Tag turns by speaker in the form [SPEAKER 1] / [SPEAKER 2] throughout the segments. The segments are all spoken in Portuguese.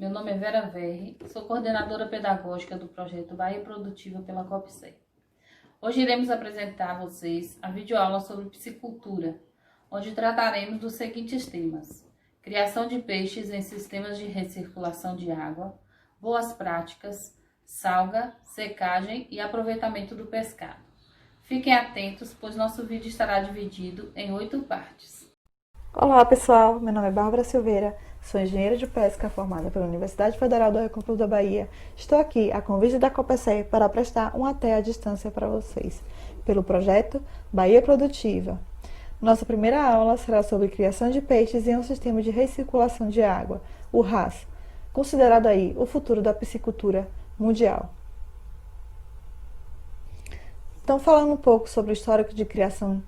[SPEAKER 1] Meu nome é Vera Verri, sou coordenadora pedagógica do projeto Bahia Produtiva pela COPSER. Hoje iremos apresentar a vocês a videoaula sobre piscicultura, onde trataremos dos seguintes temas: criação de peixes em sistemas de recirculação de água, boas práticas, salga, secagem e aproveitamento do pescado. Fiquem atentos, pois nosso vídeo estará dividido em 8 partes.
[SPEAKER 2] Olá pessoal, meu nome é Bárbara Silveira, sou engenheira de pesca formada pela Universidade Federal do Recôncavo da Bahia. Estou aqui a convite da COPSER para prestar um AT à distância para vocês, pelo projeto Bahia Produtiva. Nossa primeira aula será sobre criação de peixes em um sistema de recirculação de água, o RAS, considerado aí o futuro da piscicultura mundial. Então, falando um pouco sobre o histórico de criação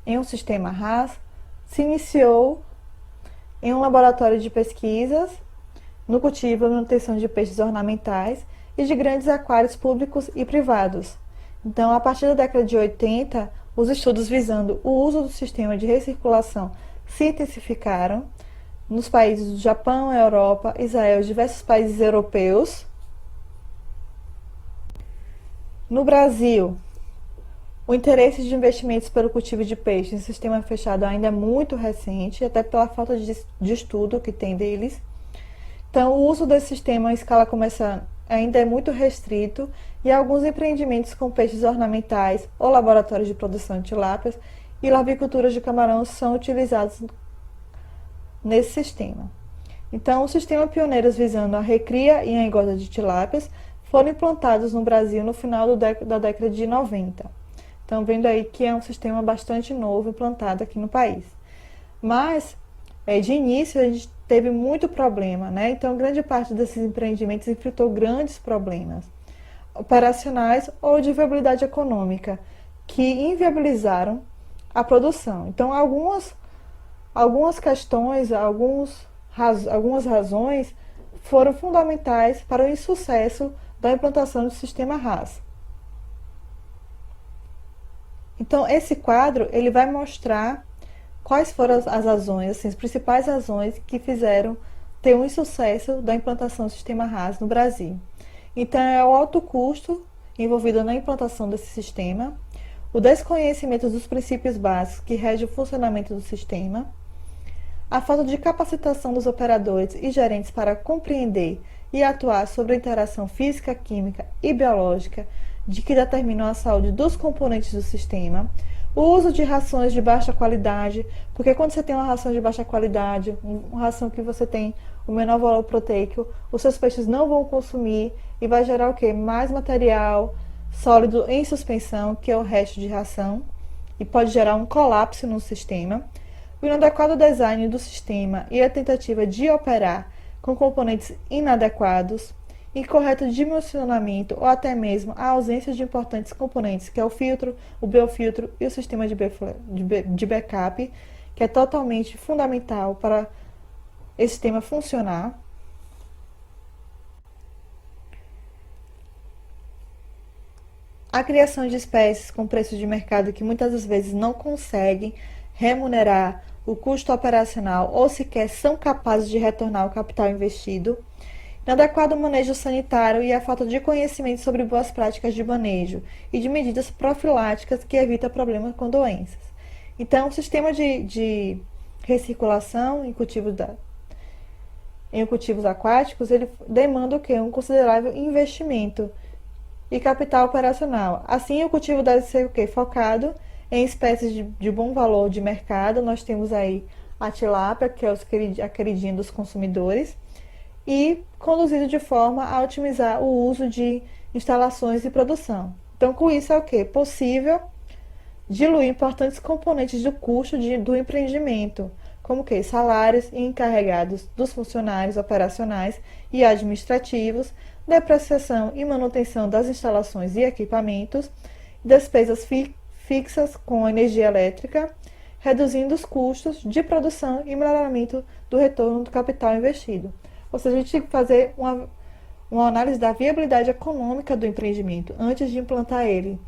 [SPEAKER 2] em um sistema RAS, se iniciou em um laboratório de pesquisas no cultivo e manutenção de peixes ornamentais e de grandes aquários públicos e privados. Então, a partir da década de 80, os estudos visando o uso do sistema de recirculação se intensificaram nos países do Japão, Europa, Israel e diversos países europeus. No Brasil, o interesse de investimentos pelo cultivo de peixes em sistema fechado ainda é muito recente, até pela falta de estudo que tem deles. Então, o uso desse sistema em escala comercial ainda é muito restrito e alguns empreendimentos com peixes ornamentais ou laboratórios de produção de tilápias e larvicultura de camarão são utilizados nesse sistema. Então, os sistemas pioneiros visando a recria e a engorda de tilápias foram implantados no Brasil no final da década de 90. Estão vendo aí que é um sistema bastante novo implantado aqui no país. Mas, de início, a gente teve muito problema, né? Então, grande parte desses empreendimentos enfrentou grandes problemas operacionais ou de viabilidade econômica, que inviabilizaram a produção. Então, algumas questões, algumas razões foram fundamentais para o insucesso da implantação do sistema RAS. Então, esse quadro ele vai mostrar quais foram as razões, assim, as principais razões que fizeram ter um insucesso da implantação do sistema RAS no Brasil. Então, é o alto custo envolvido na implantação desse sistema, o desconhecimento dos princípios básicos que regem o funcionamento do sistema, a falta de capacitação dos operadores e gerentes para compreender e atuar sobre a interação física, química e biológica de que determinam a saúde dos componentes do sistema, o uso de rações de baixa qualidade, porque quando você tem uma ração de baixa qualidade, uma ração que você tem o menor valor proteico, os seus peixes não vão consumir e vai gerar o quê? Mais material sólido em suspensão, que é o resto de ração, e pode gerar um colapso no sistema. O inadequado design do sistema e a tentativa de operar com componentes inadequados, incorreto dimensionamento ou até mesmo a ausência de importantes componentes, que é o filtro, o biofiltro e o sistema de backup, que é totalmente fundamental para esse sistema funcionar. A criação de espécies com preço de mercado que muitas das vezes não conseguem remunerar o custo operacional ou sequer são capazes de retornar o capital investido, inadequado manejo sanitário e a falta de conhecimento sobre boas práticas de manejo e de medidas profiláticas que evitam problemas com doenças. Então, o sistema de recirculação em cultivos aquáticos, ele demanda o quê? Um considerável investimento e capital operacional. Assim, o cultivo deve ser o quê? Focado em espécies de bom valor de mercado. Nós temos aí a tilápia, que é a queridinha dos consumidores, e conduzido de forma a otimizar o uso de instalações de produção. Então, com isso é o quê? Possível diluir importantes componentes do custo do empreendimento, como que salários e encarregados dos funcionários operacionais e administrativos, depreciação e manutenção das instalações e equipamentos, despesas fixas com energia elétrica, reduzindo os custos de produção e melhoramento do retorno do capital investido. Ou seja, a gente tem que fazer uma análise da viabilidade econômica do empreendimento antes de implantar ele.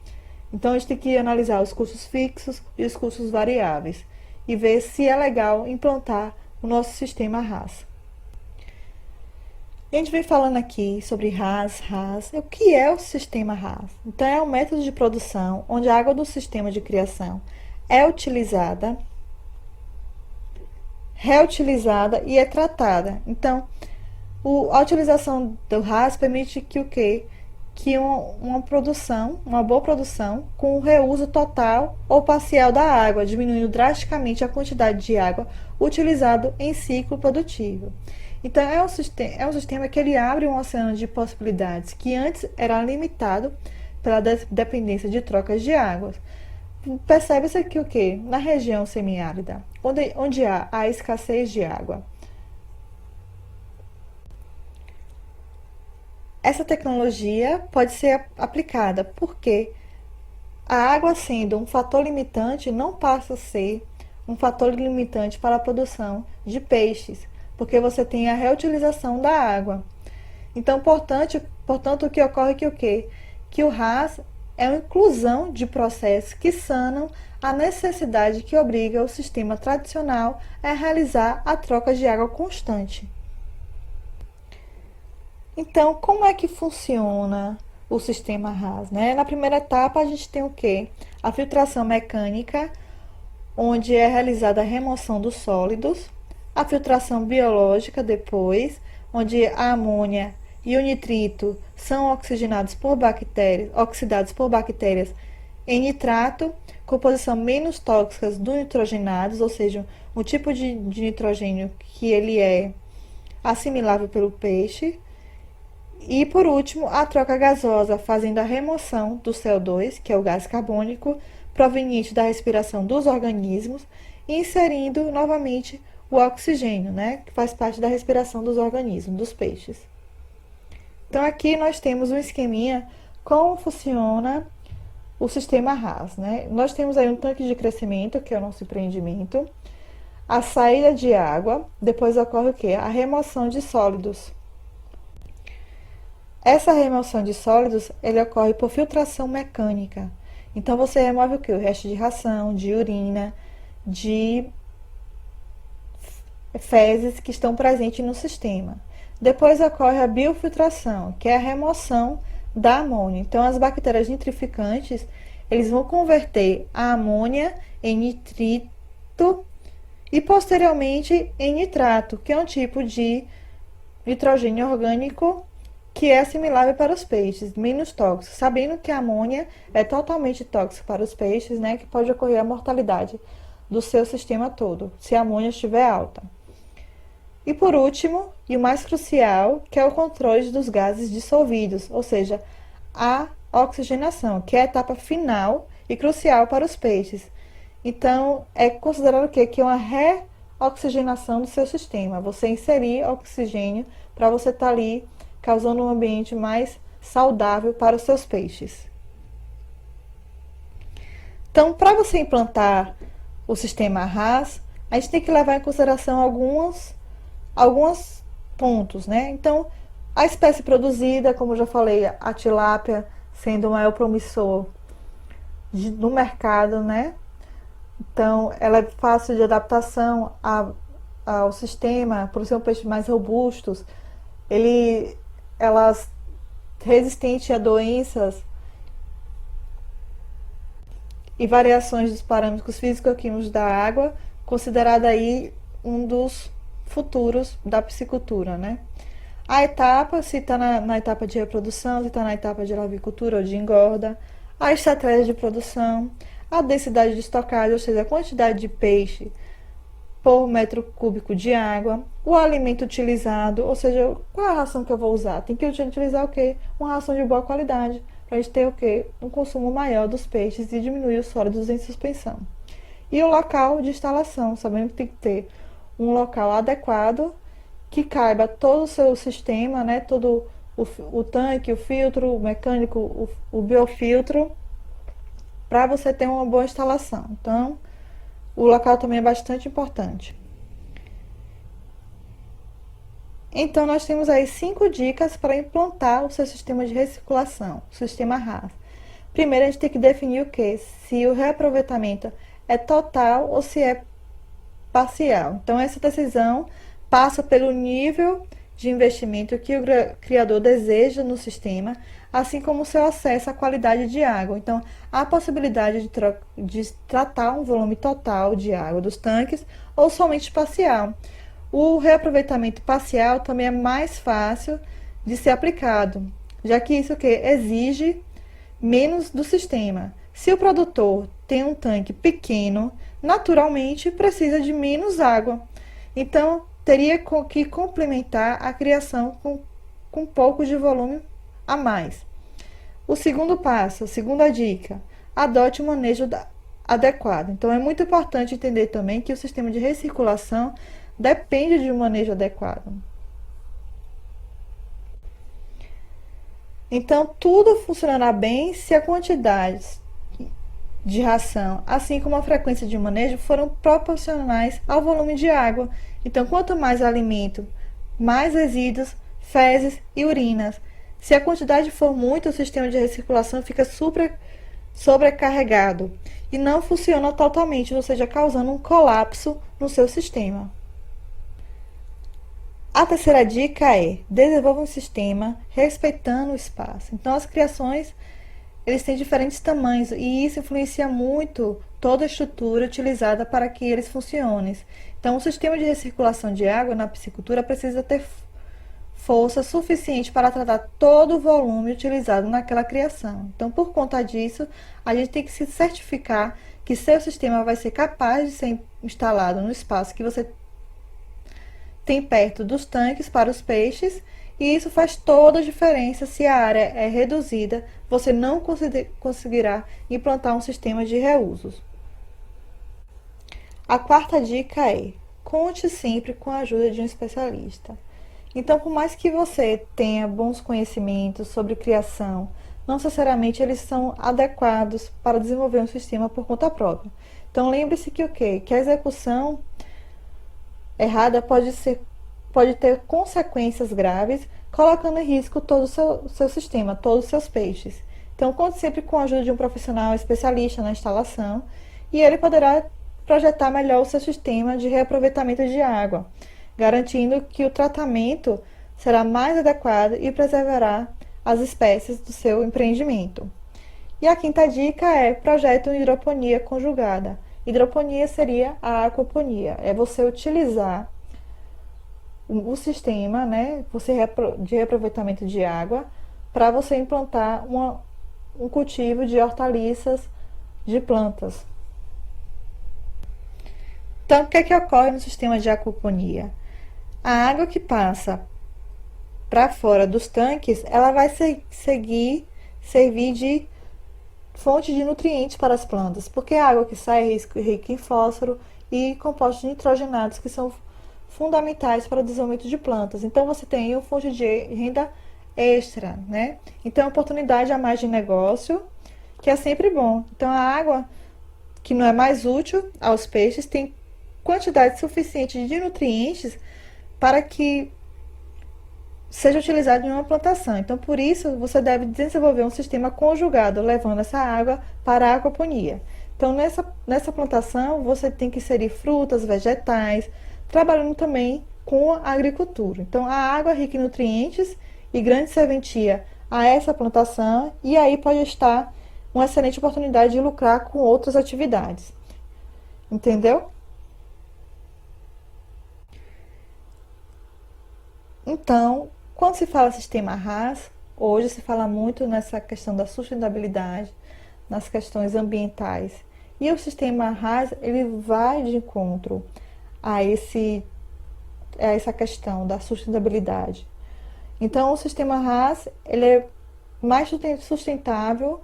[SPEAKER 2] Então, a gente tem que analisar os custos fixos e os custos variáveis e ver se é legal implantar o nosso sistema RAS. E a gente vem falando aqui sobre RAS. O que é o sistema RAS? Então, é um método de produção onde a água do sistema de criação é utilizada, reutilizada e é tratada. Então, a utilização do RAS permite que o quê? Que uma produção, uma boa produção, com o reuso total ou parcial da água, diminuindo drasticamente a quantidade de água utilizada em ciclo produtivo. Então, é um sistema que ele abre um oceano de possibilidades que antes era limitado pela dependência de trocas de águas. Percebe-se que o quê? Na região semiárida, onde há a escassez de água, essa tecnologia pode ser aplicada porque a água, sendo um fator limitante, não passa a ser um fator limitante para a produção de peixes, porque você tem a reutilização da água. Então, portanto, o que ocorre é que o quê? Que o RAS é uma inclusão de processos que sanam a necessidade que obriga o sistema tradicional a realizar a troca de água constante. Então, como é que funciona o sistema RAS, né? Na primeira etapa, a gente tem o quê? A filtração mecânica, onde é realizada a remoção dos sólidos, a filtração biológica depois, onde a amônia e o nitrito são oxidados por bactérias em nitrato, composição menos tóxicas do nitrogenados, ou seja, um tipo de nitrogênio que ele é assimilável pelo peixe. E por último, a troca gasosa, fazendo a remoção do CO2, que é o gás carbônico, proveniente da respiração dos organismos, e inserindo novamente o oxigênio, né, que faz parte da respiração dos organismos, dos peixes. Então aqui nós temos um esqueminha como funciona o sistema RAS, né? Nós temos aí um tanque de crescimento, que é o nosso empreendimento, a saída de água, depois ocorre o quê? A remoção de sólidos. Essa remoção de sólidos, ele ocorre por filtração mecânica. Então, você remove o quê? O resto de ração, de urina, de fezes que estão presentes no sistema. Depois ocorre a biofiltração, que é a remoção da amônia. Então, as bactérias nitrificantes, eles vão converter a amônia em nitrito e, posteriormente, em nitrato, que é um tipo de nitrogênio orgânico que é assimilável para os peixes, menos tóxico, sabendo que a amônia é totalmente tóxica para os peixes, né, que pode ocorrer a mortalidade do seu sistema todo, se a amônia estiver alta. E por último, e o mais crucial, que é o controle dos gases dissolvidos, ou seja, a oxigenação, que é a etapa final e crucial para os peixes. Então, é considerado o quê? Que é uma reoxigenação do seu sistema, você inserir oxigênio para você estar ali causando um ambiente mais saudável para os seus peixes. Então, para você implantar o sistema RAS, a gente tem que levar em consideração alguns pontos, né? Então, a espécie produzida, como eu já falei, a tilápia sendo o maior promissor no mercado, né? Então, ela é fácil de adaptação ao sistema, por ser um peixe mais robustos, elas resistentes a doenças e variações dos parâmetros físico-químicos da água, considerada aí um dos futuros da piscicultura, né? A etapa, se está na etapa de reprodução, se está na etapa de lavicultura ou de engorda, a estratégia de produção, a densidade de estocagem, ou seja, a quantidade de peixe por metro cúbico de água, o alimento utilizado, ou seja, qual é a ração que eu vou usar? Tem que utilizar o quê? Uma ração de boa qualidade, para a gente ter o quê? Um consumo maior dos peixes e diminuir os sólidos em suspensão. E o local de instalação, sabendo que tem que ter um local adequado, que caiba todo o seu sistema, né? Todo o tanque, o filtro, o mecânico, o biofiltro, para você ter uma boa instalação. Então, o local também é bastante importante. Então, nós temos aí 5 dicas para implantar o seu sistema de recirculação, o sistema RAS. Primeiro, a gente tem que definir o que? Se o reaproveitamento é total ou se é parcial. Então, essa decisão passa pelo nível de investimento que o criador deseja no sistema, assim como o seu acesso à qualidade de água. Então, há a possibilidade de tratar um volume total de água dos tanques ou somente parcial. O reaproveitamento parcial também é mais fácil de ser aplicado, já que isso que exige menos do sistema. Se o produtor tem um tanque pequeno, naturalmente precisa de menos água. Então, teria que complementar a criação com um pouco de volume a mais. O segundo passo, a segunda dica, adote um manejo adequado. Então, é muito importante entender também que o sistema de recirculação depende de um manejo adequado. Então, tudo funcionará bem se a quantidade de ração, assim como a frequência de manejo, foram proporcionais ao volume de água. Então, quanto mais alimento, mais resíduos, fezes e urinas. Se a quantidade for muita, o sistema de recirculação fica sobrecarregado e não funciona totalmente, ou seja, causando um colapso no seu sistema. A terceira dica é: desenvolva um sistema respeitando o espaço. Então, as criações, eles têm diferentes tamanhos e isso influencia muito toda a estrutura utilizada para que eles funcionem. Então, o sistema de recirculação de água na piscicultura precisa ter força suficiente para tratar todo o volume utilizado naquela criação. Então, por conta disso, a gente tem que se certificar que seu sistema vai ser capaz de ser instalado no espaço que você tem perto dos tanques para os peixes, e isso faz toda a diferença. Se a área é reduzida, você não conseguirá implantar um sistema de reusos. A quarta dica é: conte sempre com a ajuda de um especialista. Então, por mais que você tenha bons conhecimentos sobre criação, não necessariamente eles são adequados para desenvolver um sistema por conta própria. Então, lembre-se que o quê? Que a execução errada pode ter consequências graves, colocando em risco todo o seu sistema, todos os seus peixes. Então, conte sempre com a ajuda de um profissional especialista na instalação e ele poderá projetar melhor o seu sistema de reaproveitamento de água, garantindo que o tratamento será mais adequado e preservará as espécies do seu empreendimento. E a quinta dica é: projeto em hidroponia conjugada. Hidroponia seria a aquaponia, é você utilizar o sistema, né, de reaproveitamento de água para você implantar um cultivo de hortaliças, de plantas. Então, o que é que ocorre no sistema de aquaponia? A água que passa para fora dos tanques, ela vai servir de fonte de nutrientes para as plantas, porque a água que sai é rica em fósforo e compostos nitrogenados que são fundamentais para o desenvolvimento de plantas. Então, você tem uma fonte de renda extra, né? Então, oportunidade a mais de negócio, que é sempre bom. Então, a água que não é mais útil aos peixes tem quantidade suficiente de nutrientes para que seja utilizado em uma plantação. Então, por isso, você deve desenvolver um sistema conjugado, levando essa água para a aquaponia. Então, nessa plantação, você tem que inserir frutas, vegetais, trabalhando também com a agricultura. Então, a água é rica em nutrientes e grande serventia a essa plantação, e aí pode estar uma excelente oportunidade de lucrar com outras atividades. Entendeu? Então, quando se fala sistema RAS, hoje se fala muito nessa questão da sustentabilidade, nas questões ambientais. E o sistema RAS, ele vai de encontro a essa questão da sustentabilidade. Então, o sistema RAS, ele é mais sustentável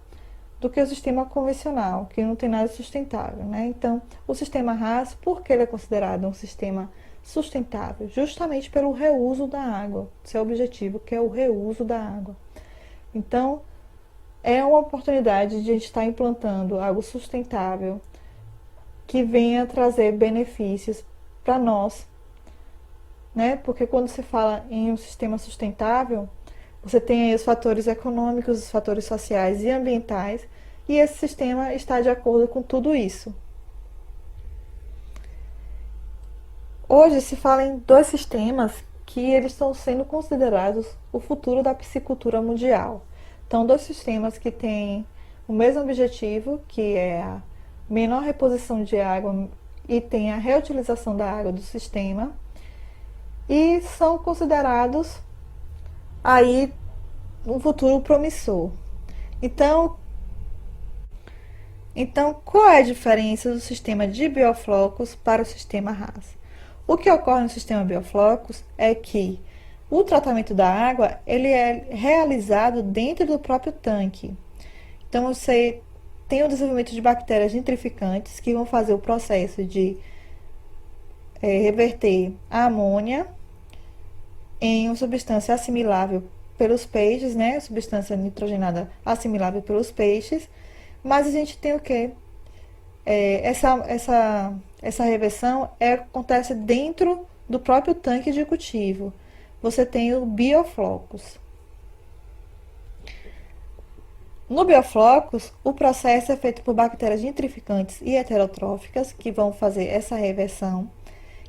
[SPEAKER 2] do que o sistema convencional, que não tem nada sustentável, né? Então, o sistema RAS, por que ele é considerado um sistema sustentável? Justamente pelo reuso da água, seu objetivo, que é o reuso da água. Então, é uma oportunidade de a gente estar implantando algo sustentável que venha trazer benefícios para nós, né? Porque quando se fala em um sistema sustentável, você tem aí os fatores econômicos, os fatores sociais e ambientais, e esse sistema está de acordo com tudo isso. Hoje se fala em dois sistemas que eles estão sendo considerados o futuro da piscicultura mundial. Então, dois sistemas que têm o mesmo objetivo, que é a menor reposição de água e tem a reutilização da água do sistema, e são considerados aí um futuro promissor. Então, qual é a diferença do sistema de bioflocos para o sistema RAS? O que ocorre no sistema bioflocos é que o tratamento da água ele é realizado dentro do próprio tanque. Então, você tem o desenvolvimento de bactérias nitrificantes que vão fazer o processo de reverter a amônia em uma substância assimilável pelos peixes, né? Substância nitrogenada assimilável pelos peixes. Mas a gente tem o quê? Essa reversão acontece dentro do próprio tanque de cultivo. Você tem o bioflocos. No bioflocos, o processo é feito por bactérias nitrificantes e heterotróficas que vão fazer essa reversão.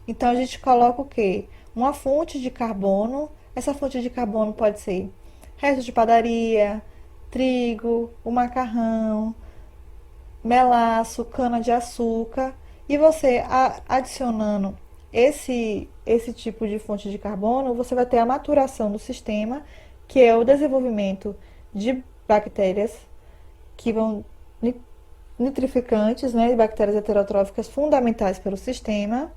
[SPEAKER 2] Então, a gente coloca o quê? Uma fonte de carbono. Essa fonte de carbono pode ser restos de padaria, trigo, o macarrão, melaço, cana-de-açúcar. E você adicionando esse tipo de fonte de carbono, você vai ter a maturação do sistema, que é o desenvolvimento de bactérias que vão nitrificantes, né, bactérias heterotróficas fundamentais para o sistema.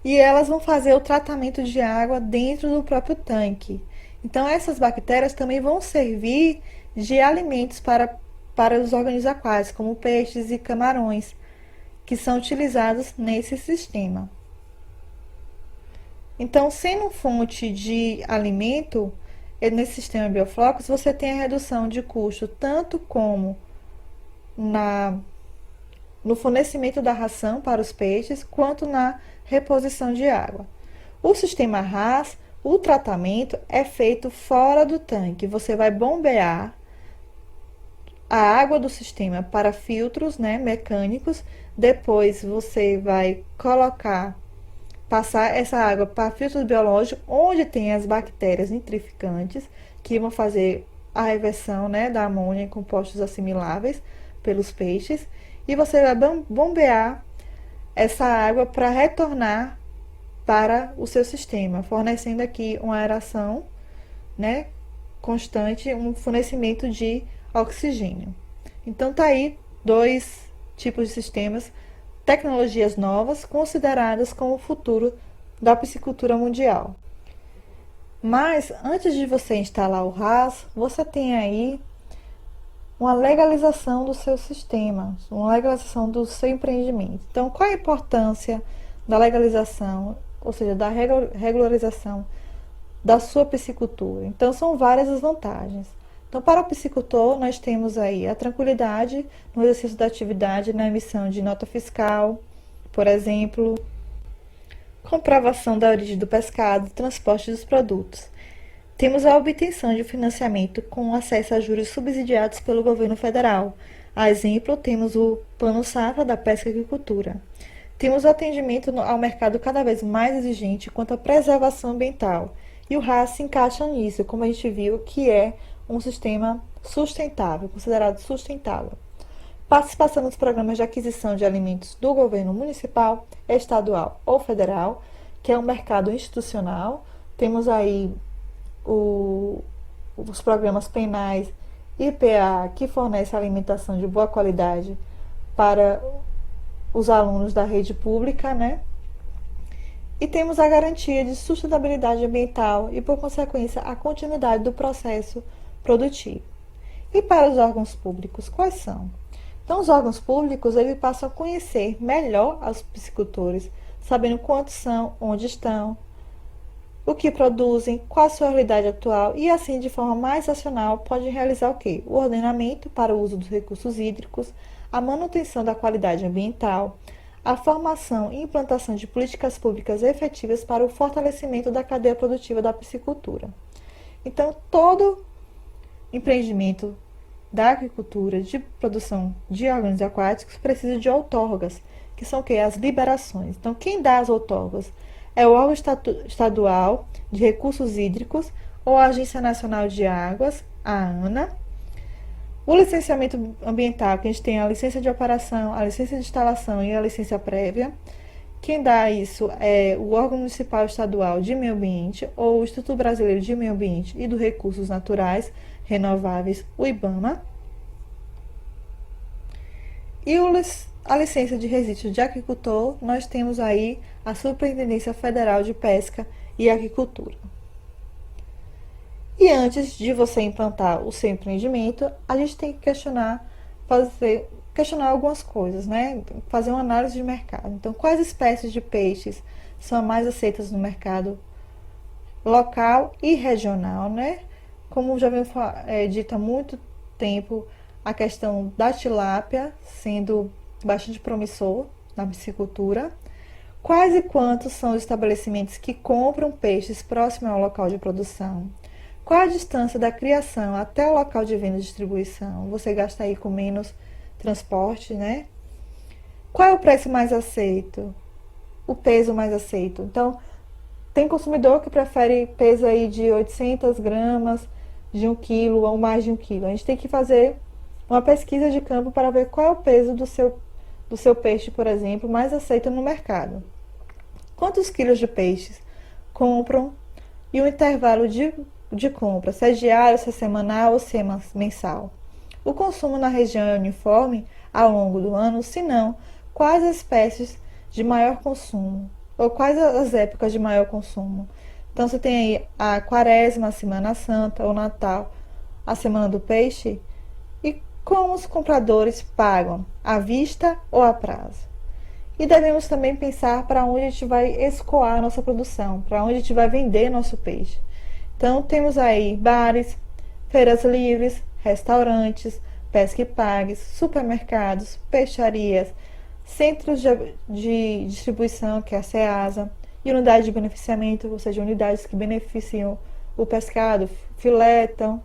[SPEAKER 2] E elas vão fazer o tratamento de água dentro do próprio tanque. Então, essas bactérias também vão servir de alimentos para os organismos aquáticos, como peixes e camarões, que são utilizados nesse sistema. Então, sendo fonte de alimento, nesse sistema bioflocos, você tem a redução de custo tanto como no fornecimento da ração para os peixes, quanto na reposição de água. O sistema RAS, o tratamento é feito fora do tanque. Você vai bombear a água do sistema para filtros, né, mecânicos. Depois você vai passar essa água para filtros biológicos, onde tem as bactérias nitrificantes, que vão fazer a reversão, né, da amônia em compostos assimiláveis pelos peixes. E você vai bombear essa água para retornar para o seu sistema, fornecendo aqui uma aeração, né, constante, um fornecimento de oxigênio. Então, tá aí dois tipos de sistemas, tecnologias novas consideradas como o futuro da piscicultura mundial. Mas, antes de você instalar o RAS, você tem aí uma legalização do seu sistema, uma legalização do seu empreendimento. Então, qual a importância da legalização, ou seja, da regularização da sua piscicultura? Então, são várias as vantagens. Então, para o piscicultor, nós temos aí a tranquilidade no exercício da atividade, na emissão de nota fiscal, por exemplo, comprovação da origem do pescado, transporte dos produtos. Temos a obtenção de financiamento com acesso a juros subsidiados pelo governo federal. A exemplo, temos o Plano Safra da Pesca e Agricultura. Temos o atendimento ao mercado cada vez mais exigente quanto à preservação ambiental. E o RAS se encaixa nisso, como a gente viu, que é um sistema sustentável, considerado sustentável. Participação nos programas de aquisição de alimentos do governo municipal, estadual ou federal, que é um mercado institucional. Temos aí os programas penais IPA, que fornece alimentação de boa qualidade para os alunos da rede pública, né? E temos a garantia de sustentabilidade ambiental e, por consequência, a continuidade do processo produtivo. E para os órgãos públicos, quais são? Então, os órgãos públicos, eles passam a conhecer melhor os piscicultores, sabendo quantos são, onde estão, o que produzem, qual a sua realidade atual e, assim, de forma mais racional, podem realizar o quê? O ordenamento para o uso dos recursos hídricos, a manutenção da qualidade ambiental, a formação e implantação de políticas públicas efetivas para o fortalecimento da cadeia produtiva da piscicultura. Então, todo empreendimento da agricultura, de produção de organismos aquáticos, precisa de outorgas, que são o quê? As liberações. Então, quem dá as outorgas? é o órgão estadual de recursos hídricos ou a Agência Nacional de Águas, a ANA. O licenciamento ambiental, que a gente tem a licença de operação, a licença de instalação e a licença prévia. Quem dá isso é o órgão municipal estadual de meio ambiente ou o Instituto Brasileiro de Meio Ambiente e dos Recursos Naturais Renováveis, o IBAMA. E a licença de registro de aquicultor, nós temos aí a Superintendência Federal de Pesca e Aquicultura. E antes de você implantar o seu empreendimento, a gente tem que questionar algumas coisas, né? Fazer uma análise de mercado. Então, quais espécies de peixes são mais aceitas no mercado local e regional, né? Como já vem dito há muito tempo, a questão da tilápia sendo bastante promissor na piscicultura. Quais e quantos são os estabelecimentos que compram peixes próximo ao local de produção? Qual a distância da criação até o local de venda e distribuição? Você gasta aí com menos transporte, né? Qual é o preço mais aceito? O peso mais aceito. Então, tem consumidor que prefere peso aí de 800 gramas, de 1 quilo ou mais de 1 quilo. A gente tem que fazer uma pesquisa de campo para ver qual é o peso do seu peixe, por exemplo, mais aceito no mercado. Quantos quilos de peixes compram e o intervalo de compra, se é diário, se é semanal ou se é mensal. O consumo na região é uniforme ao longo do ano, se não, quais as espécies de maior consumo ou quais as épocas de maior consumo. Então você tem aí a Quaresma, a Semana Santa, o Natal, a Semana do Peixe, e como os compradores pagam, à vista ou a prazo. E devemos também pensar para onde a gente vai escoar a nossa produção, para onde a gente vai vender nosso peixe. Então, temos aí bares, feiras livres, restaurantes, pesca e pagues, supermercados, peixarias, centros de distribuição, que é a CEASA, e unidades de beneficiamento, ou seja, unidades que beneficiam o pescado, filetam,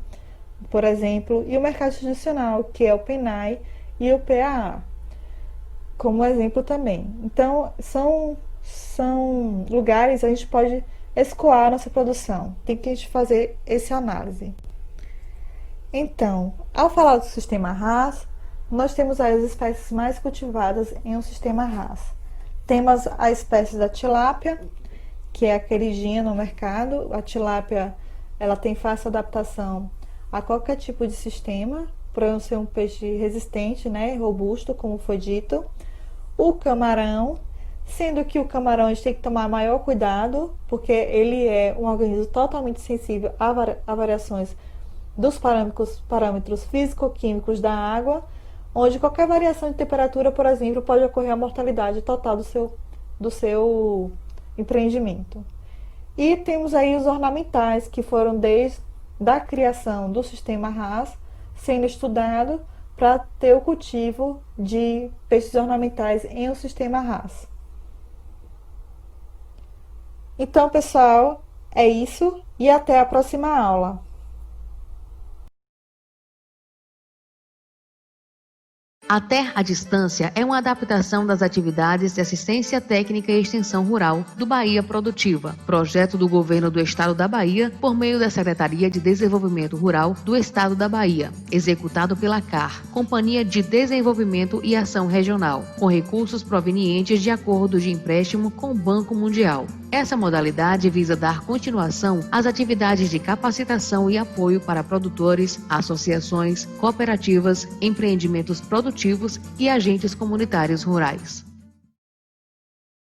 [SPEAKER 2] por exemplo, e o mercado institucional, que é o PENAI e o PAA, como exemplo também. Então, são lugares onde a gente pode escoar nossa produção. Tem que a gente fazer essa análise. Então, ao falar do sistema RAS, nós temos as espécies mais cultivadas em um sistema RAS. Temos a espécie da tilápia, que é a queridinha no mercado. A tilápia, ela tem fácil adaptação a qualquer tipo de sistema, por não ser um peixe resistente, né, robusto, como foi dito. O camarão, sendo que o camarão a gente tem que tomar maior cuidado, porque ele é um organismo totalmente sensível a variações dos parâmetros físico-químicos da água, onde qualquer variação de temperatura, por exemplo, pode ocorrer a mortalidade total do seu empreendimento. E temos aí os ornamentais, que foram desde a criação do sistema RAS, sendo estudado para ter o cultivo de peixes ornamentais em um sistema RAS. Então, pessoal, é isso e até a próxima aula.
[SPEAKER 3] A Terra à Distância é uma adaptação das atividades de assistência técnica e extensão rural do Bahia Produtiva, projeto do Governo do Estado da Bahia por meio da Secretaria de Desenvolvimento Rural do Estado da Bahia, executado pela CAR, Companhia de Desenvolvimento e Ação Regional, com recursos provenientes de acordo de empréstimo com o Banco Mundial. Essa modalidade visa dar continuação às atividades de capacitação e apoio para produtores, associações, cooperativas, empreendimentos produtivos e agentes comunitários rurais.